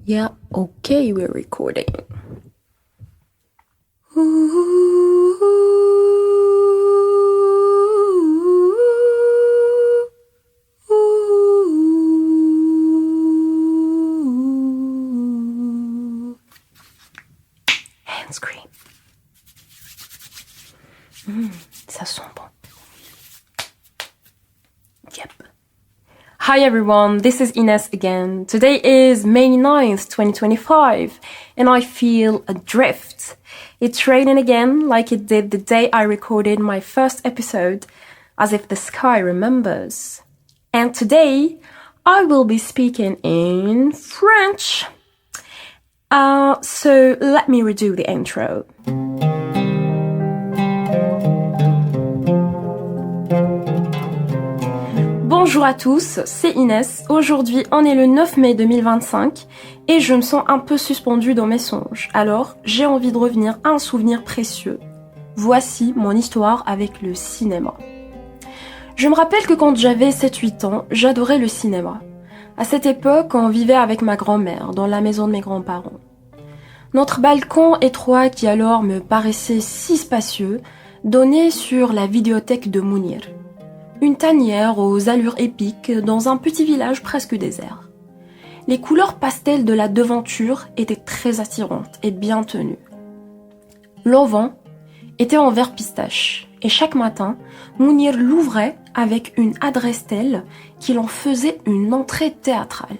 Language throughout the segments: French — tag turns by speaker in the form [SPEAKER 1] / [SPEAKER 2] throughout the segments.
[SPEAKER 1] Yeah, okay, we're recording. Hand scream. Ça sent bon. Yep. Hi everyone, this is Ines again. Today is May 9th, 2025, and I feel adrift. It's raining again, like it did the day I recorded my first episode, as if the sky remembers. And today, I will be speaking in French. So let me redo the intro. Bonjour à tous, c'est Inès. Aujourd'hui, on est le 9 mai 2025 et je me sens un peu suspendue dans mes songes. Alors, j'ai envie de revenir à un souvenir précieux. Voici mon histoire avec le cinéma. Je me rappelle que quand j'avais 7-8 ans, j'adorais le cinéma. À cette époque, on vivait avec ma grand-mère dans la maison de mes grands-parents. Notre balcon étroit, qui alors me paraissait si spacieux, donnait sur la vidéothèque de Mounir. Une tanière aux allures épiques dans un petit village presque désert. Les couleurs pastel de la devanture étaient très attirantes et bien tenues. L'auvent était en verre pistache et chaque matin, Mounir l'ouvrait avec une adresse telle qu'il en faisait une entrée théâtrale.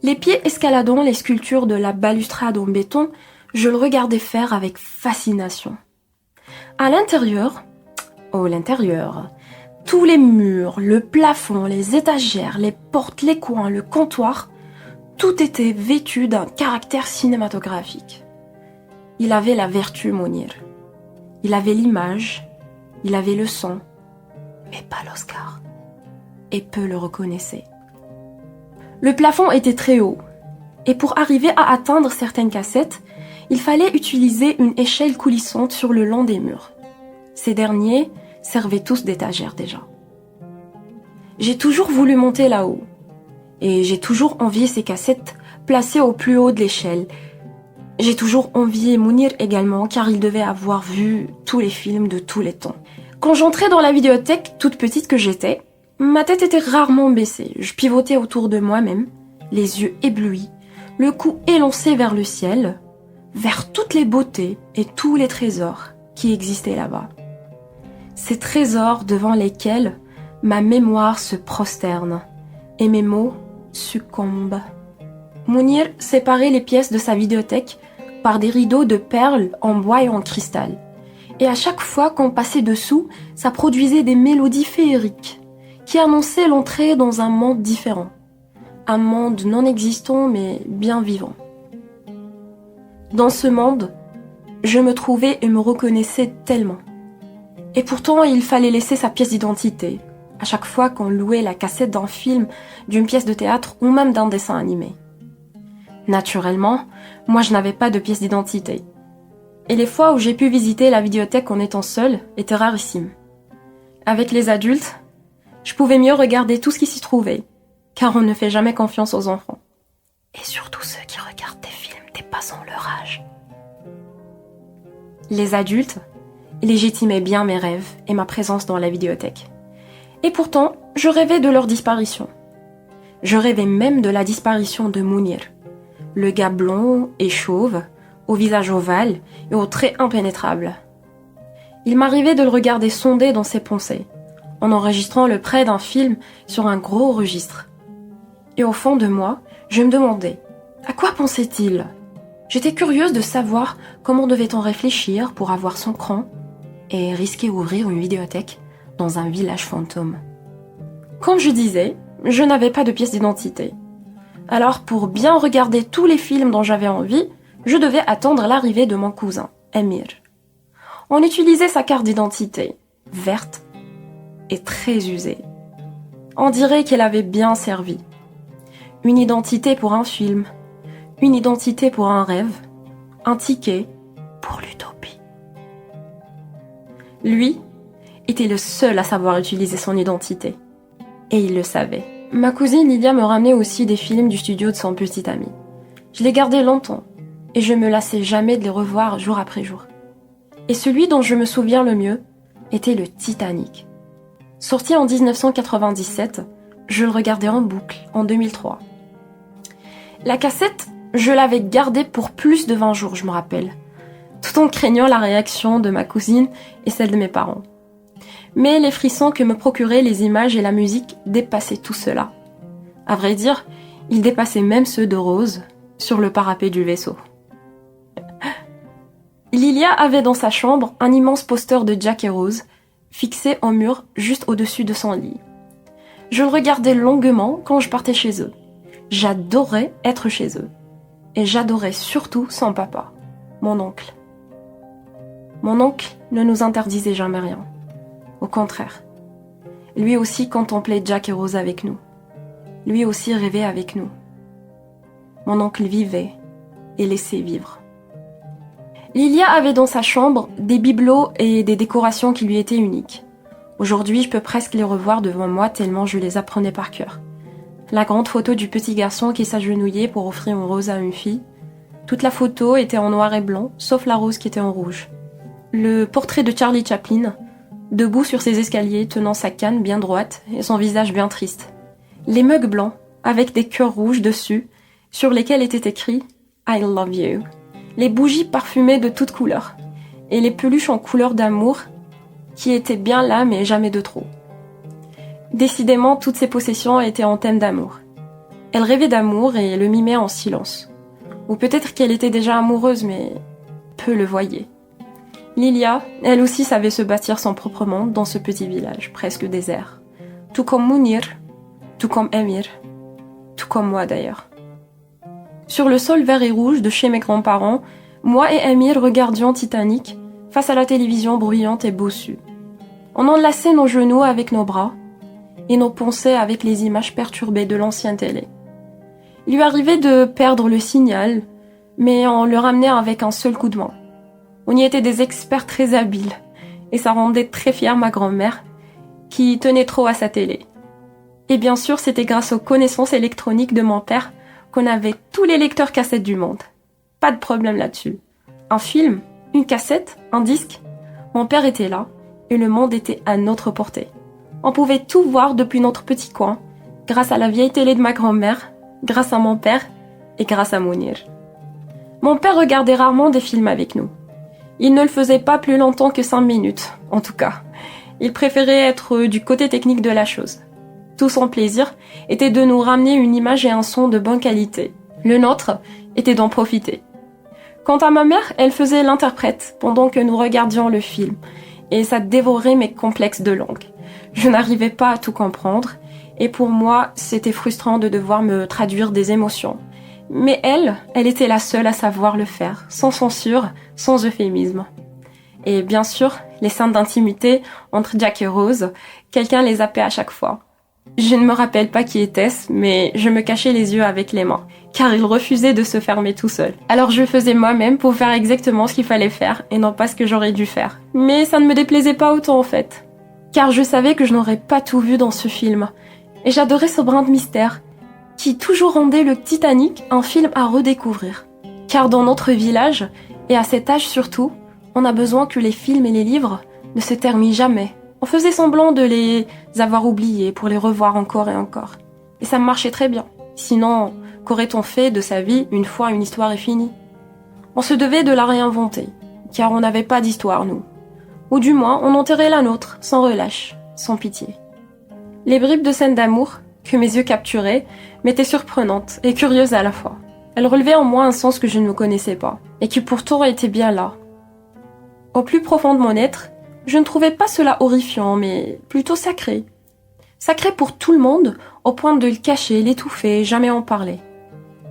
[SPEAKER 1] Les pieds escaladant les sculptures de la balustrade en béton, je le regardais faire avec fascination. À l'intérieur, tous les murs, le plafond, les étagères, les portes, les coins, le comptoir, tout était vêtu d'un caractère cinématographique. Il avait la vertu, Mounir. Il avait l'image, il avait le son, mais pas l'Oscar. Et peu le reconnaissaient. Le plafond était très haut, et pour arriver à atteindre certaines cassettes, il fallait utiliser une échelle coulissante sur le long des murs. Ces derniers servaient tous d'étagères déjà. J'ai toujours voulu monter là-haut, et j'ai toujours envié ces cassettes placées au plus haut de l'échelle. J'ai toujours envié Mounir également, car il devait avoir vu tous les films de tous les temps. Quand j'entrais dans la vidéothèque, toute petite que j'étais, ma tête était rarement baissée. Je pivotais autour de moi-même, les yeux éblouis, le cou élancé vers le ciel, vers toutes les beautés et tous les trésors qui existaient là-bas. Ces trésors devant lesquels ma mémoire se prosterne et mes mots succombent. Mounir séparait les pièces de sa vidéothèque par des rideaux de perles en bois et en cristal. Et à chaque fois qu'on passait dessous, ça produisait des mélodies féeriques qui annonçaient l'entrée dans un monde différent. Un monde non existant mais bien vivant. Dans ce monde, je me trouvais et me reconnaissais tellement. Et pourtant, il fallait laisser sa pièce d'identité à chaque fois qu'on louait la cassette d'un film, d'une pièce de théâtre ou même d'un dessin animé. Naturellement, moi je n'avais pas de pièce d'identité. Et les fois où j'ai pu visiter la vidéothèque en étant seule étaient rarissimes. Avec les adultes, je pouvais mieux regarder tout ce qui s'y trouvait, car on ne fait jamais confiance aux enfants. Et surtout ceux qui regardent des films dépassant leur âge. Les adultes légitimaient bien mes rêves et ma présence dans la vidéothèque. Et pourtant, je rêvais de leur disparition. Je rêvais même de la disparition de Mounir, le gars blond et chauve, au visage ovale et aux traits impénétrables. Il m'arrivait de le regarder sonder dans ses pensées, en enregistrant le prêt d'un film sur un gros registre. Et au fond de moi, je me demandais, à quoi pensait-il ? J'étais curieuse de savoir comment devait-on réfléchir pour avoir son cran et risquer d'ouvrir une vidéothèque dans un village fantôme. Comme je disais, je n'avais pas de pièce d'identité. Alors pour bien regarder tous les films dont j'avais envie, je devais attendre l'arrivée de mon cousin, Emir. On utilisait sa carte d'identité, verte et très usée. On dirait qu'elle avait bien servi. Une identité pour un film, une identité pour un rêve, un ticket pour l'utopie. Lui était le seul à savoir utiliser son identité. Et il le savait. Ma cousine Lydia me ramenait aussi des films du studio de son petit ami. Je les gardais longtemps, et je me lassais jamais de les revoir jour après jour. Et celui dont je me souviens le mieux était le Titanic. Sorti en 1997, je le regardais en boucle en 2003. La cassette, je l'avais gardée pour plus de 20 jours, je me rappelle, tout en craignant la réaction de ma cousine et celle de mes parents. Mais les frissons que me procuraient les images et la musique dépassaient tout cela. À vrai dire, ils dépassaient même ceux de Rose sur le parapet du vaisseau. Lilia avait dans sa chambre un immense poster de Jack et Rose, fixé en mur juste au-dessus de son lit. Je le regardais longuement quand je partais chez eux. J'adorais être chez eux. Et j'adorais surtout son papa, mon oncle. Mon oncle ne nous interdisait jamais rien. Au contraire. Lui aussi contemplait Jack et Rose avec nous. Lui aussi rêvait avec nous. Mon oncle vivait et laissait vivre. Lilia avait dans sa chambre des bibelots et des décorations qui lui étaient uniques. Aujourd'hui, je peux presque les revoir devant moi tellement je les apprenais par cœur. La grande photo du petit garçon qui s'agenouillait pour offrir une rose à une fille. Toute la photo était en noir et blanc, sauf la rose qui était en rouge. Le portrait de Charlie Chaplin, debout sur ses escaliers, tenant sa canne bien droite et son visage bien triste. Les mugs blancs, avec des cœurs rouges dessus, sur lesquels était écrit « I love you ». Les bougies parfumées de toutes couleurs, et les peluches en couleur d'amour, qui étaient bien là mais jamais de trop. Décidément, toutes ces possessions étaient en thème d'amour. Elle rêvait d'amour et le mimait en silence. Ou peut-être qu'elle était déjà amoureuse, mais peu le voyait. Lilia, elle aussi savait se bâtir son propre monde dans ce petit village, presque désert. Tout comme Mounir, tout comme Emir, tout comme moi d'ailleurs. Sur le sol vert et rouge de chez mes grands-parents, moi et Emir regardions Titanic face à la télévision bruyante et bossue. On enlaçait nos genoux avec nos bras et nos pensées avec les images perturbées de l'ancienne télé. Il lui arrivait de perdre le signal, mais on le ramenait avec un seul coup de main. On y était des experts très habiles, et ça rendait très fière ma grand-mère, qui tenait trop à sa télé. Et bien sûr, c'était grâce aux connaissances électroniques de mon père qu'on avait tous les lecteurs cassettes du monde. Pas de problème là-dessus. Un film, une cassette, un disque, mon père était là, et le monde était à notre portée. On pouvait tout voir depuis notre petit coin, grâce à la vieille télé de ma grand-mère, grâce à mon père et grâce à Mounir. Mon père regardait rarement des films avec nous. Il ne le faisait pas plus longtemps que 5 minutes, en tout cas. Il préférait être du côté technique de la chose. Tout son plaisir était de nous ramener une image et un son de bonne qualité. Le nôtre était d'en profiter. Quant à ma mère, elle faisait l'interprète pendant que nous regardions le film, et ça dévorait mes complexes de langue. Je n'arrivais pas à tout comprendre, et pour moi, c'était frustrant de devoir me traduire des émotions. Mais elle était la seule à savoir le faire, sans censure, sans euphémisme. Et bien sûr, les scènes d'intimité entre Jack et Rose, quelqu'un les zappait à chaque fois. Je ne me rappelle pas qui était-ce, mais je me cachais les yeux avec les mains, car il refusait de se fermer tout seul. Alors je faisais moi-même pour faire exactement ce qu'il fallait faire, et non pas ce que j'aurais dû faire. Mais ça ne me déplaisait pas autant en fait, car je savais que je n'aurais pas tout vu dans ce film, et j'adorais ce brin de mystère, qui toujours rendait le Titanic un film à redécouvrir. Car dans notre village, et à cet âge surtout, on a besoin que les films et les livres ne se terminent jamais. On faisait semblant de les avoir oubliés pour les revoir encore et encore. Et ça marchait très bien. Sinon, qu'aurait-on fait de sa vie une fois une histoire est finie? On se devait de la réinventer, car on n'avait pas d'histoire, nous. Ou du moins, on enterrait la nôtre, sans relâche, sans pitié. Les bribes de scènes d'amour, que mes yeux capturaient, m'étaient surprenantes et curieuses à la fois. Elles relevaient en moi un sens que je ne connaissais pas, et qui pourtant était bien là. Au plus profond de mon être, je ne trouvais pas cela horrifiant, mais plutôt sacré. Sacré pour tout le monde, au point de le cacher, l'étouffer et jamais en parler.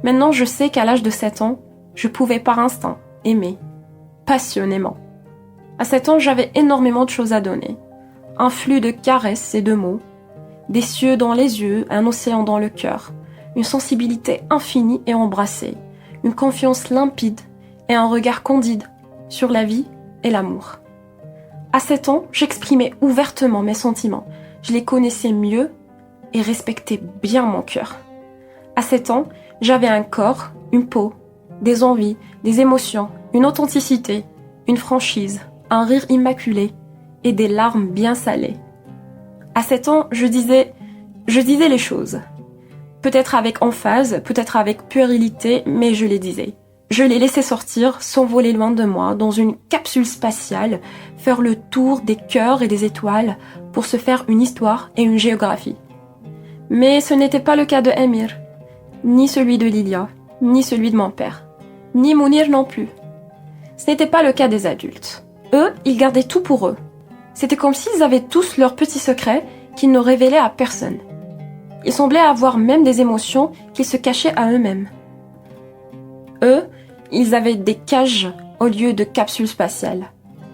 [SPEAKER 1] Maintenant, je sais qu'à l'âge de 7 ans, je pouvais par instinct aimer, passionnément. À 7 ans, j'avais énormément de choses à donner. Un flux de caresses et de mots, des cieux dans les yeux, un océan dans le cœur, une sensibilité infinie et embrassée, une confiance limpide et un regard candide sur la vie et l'amour. À 7 ans, j'exprimais ouvertement mes sentiments. Je les connaissais mieux et respectais bien mon cœur. À 7 ans, j'avais un corps une peau, des envies, des émotions, une authenticité, une franchise, un rire immaculé et des larmes bien salées. À 7 ans, je disais les choses. Peut-être avec emphase, peut-être avec puérilité, mais je les disais. Je les laissais sortir, s'envoler loin de moi, dans une capsule spatiale, faire le tour des cœurs et des étoiles pour se faire une histoire et une géographie. Mais ce n'était pas le cas de Emir, ni celui de Lilia, ni celui de mon père, ni Mounir non plus. Ce n'était pas le cas des adultes. Eux, ils gardaient tout pour eux. C'était comme s'ils avaient tous leurs petits secrets qu'ils ne révélaient à personne. Ils semblaient avoir même des émotions qu'ils se cachaient à eux-mêmes. Eux, ils avaient des cages au lieu de capsules spatiales.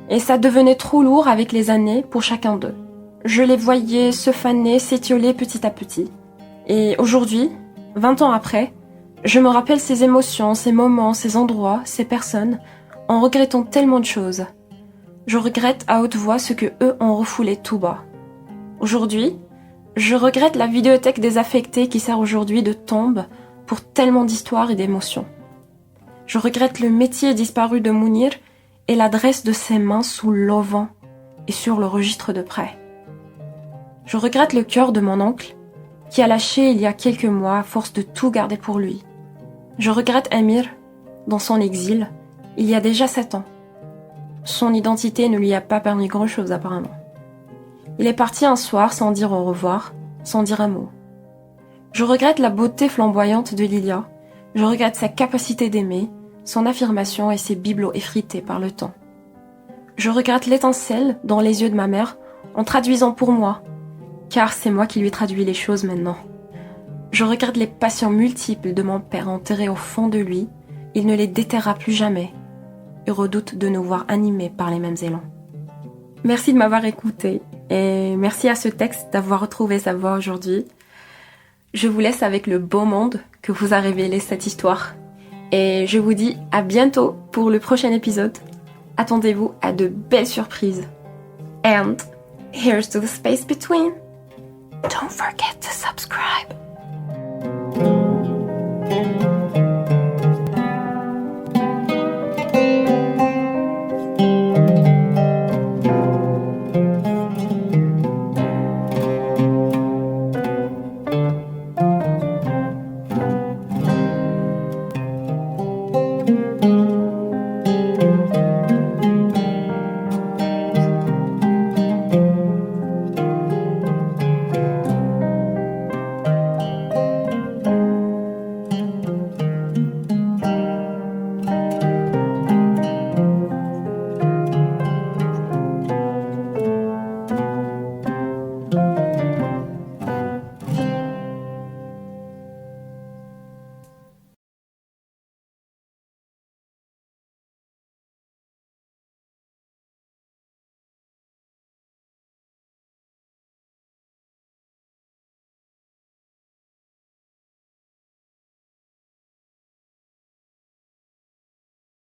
[SPEAKER 1] Et ça devenait trop lourd avec les années pour chacun d'eux. Je les voyais se faner, s'étioler petit à petit. Et aujourd'hui, 20 ans après, je me rappelle ces émotions, ces moments, ces endroits, ces personnes, en regrettant tellement de choses. Je regrette à haute voix ce que eux ont refoulé tout bas. Aujourd'hui, je regrette la vidéothèque désaffectée qui sert aujourd'hui de tombe pour tellement d'histoires et d'émotions. Je regrette le métier disparu de Mounir et l'adresse de ses mains sous l'auvent et sur le registre de prêt. Je regrette le cœur de mon oncle qui a lâché il y a quelques mois à force de tout garder pour lui. Je regrette Emir dans son exil il y a déjà 7 ans. Son identité ne lui a pas permis grand-chose apparemment. Il est parti un soir sans dire au revoir, sans dire un mot. Je regrette la beauté flamboyante de Lilia. Je regrette sa capacité d'aimer, son affirmation et ses bibelots effrités par le temps. Je regrette l'étincelle dans les yeux de ma mère en traduisant pour moi, car c'est moi qui lui traduis les choses maintenant. Je regrette les passions multiples de mon père enterrées au fond de lui. Il ne les déterrera plus jamais et redoute de nous voir animés par les mêmes élans. Merci de m'avoir écouté et merci à ce texte d'avoir retrouvé sa voix aujourd'hui. Je vous laisse avec le beau monde que vous a révélé cette histoire. Et je vous dis à bientôt pour le prochain épisode. Attendez-vous à de belles surprises. And here's to the space between. Don't forget to subscribe.